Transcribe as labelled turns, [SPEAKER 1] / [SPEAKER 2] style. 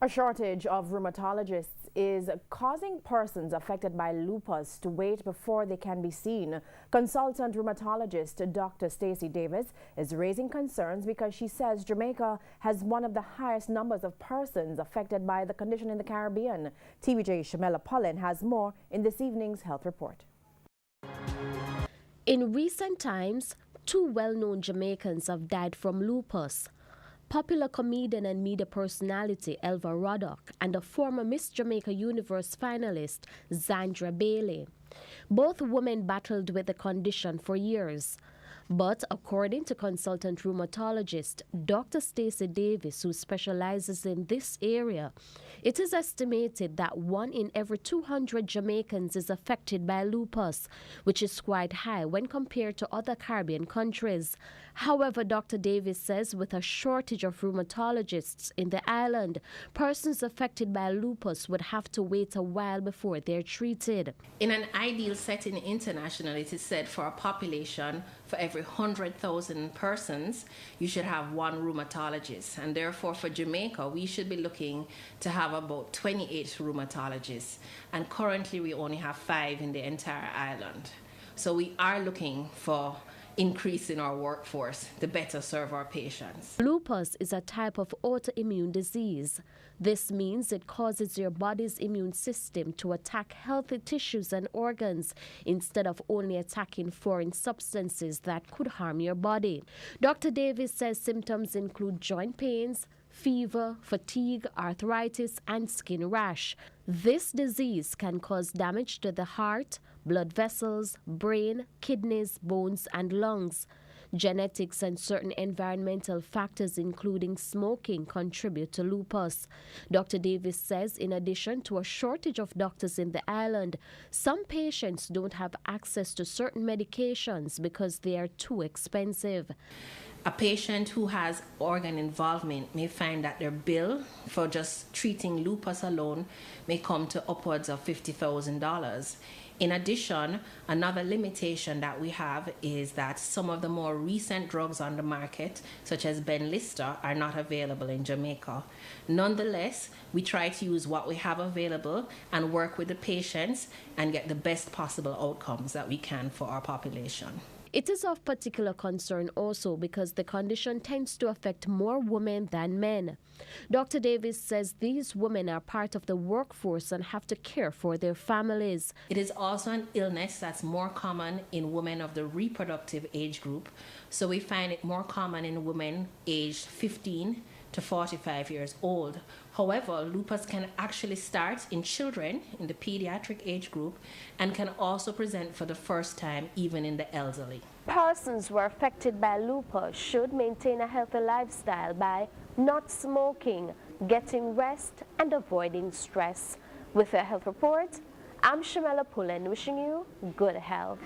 [SPEAKER 1] A shortage of rheumatologists is causing persons affected by lupus to wait before they can be seen. Consultant rheumatologist Dr. Stacey Davis is raising concerns because she says Jamaica has one of the highest numbers of persons affected by the condition in the Caribbean. TVJ Shamela Pullen has more in this evening's health report.
[SPEAKER 2] In recent times, two well-known Jamaicans have died from lupus. Popular comedian and media personality Elva Ruddock and a former Miss Jamaica Universe finalist Zandra Bailey. Both women battled with the condition for years. But according to consultant rheumatologist Dr. Stacey Davis, who specializes in this area, it is estimated that 1 in every 200 Jamaicans is affected by lupus, which is quite high when compared to other Caribbean countries. However, Dr. Davis says with a shortage of rheumatologists in the island, persons affected by lupus would have to wait a while before they're treated.
[SPEAKER 3] In an ideal setting internationally, it is said for a population for every 100,000 persons, you should have one rheumatologist. And therefore, for Jamaica, we should be looking to have about 28 rheumatologists. And currently, we only have 5 in the entire island. So we are looking for increase in our workforce to better serve our patients.
[SPEAKER 2] Lupus is a type of autoimmune disease. This means it causes your body's immune system to attack healthy tissues and organs instead of only attacking foreign substances that could harm your body. Dr. Davis says symptoms include joint pains, fever, fatigue, arthritis, and skin rash. This disease can cause damage to the heart, blood vessels, brain, kidneys, bones, and lungs. Genetics and certain environmental factors, including smoking, contribute to lupus. Dr. Davis says in addition to a shortage of doctors in the island, some patients don't have access to certain medications because they are too expensive.
[SPEAKER 3] A patient who has organ involvement may find that their bill for just treating lupus alone may come to upwards of $50,000. In addition, another limitation that we have is that some of the more recent drugs on the market, such as Benlysta, are not available in Jamaica. Nonetheless, we try to use what we have available and work with the patients and get the best possible outcomes that we can for our population.
[SPEAKER 2] It is of particular concern also because the condition tends to affect more women than men. Dr. Davis says these women are part of the workforce and have to care for their families.
[SPEAKER 3] It is also an illness that's more common in women of the reproductive age group, so we find it more common in women aged 15 to 45 years old. However, lupus can actually start in children in the pediatric age group and can also present for the first time even in the elderly.
[SPEAKER 2] Persons who are affected by lupus should maintain a healthy lifestyle by not smoking, getting rest, and avoiding stress. With a health report, I'm Shamela Pullen wishing you good health.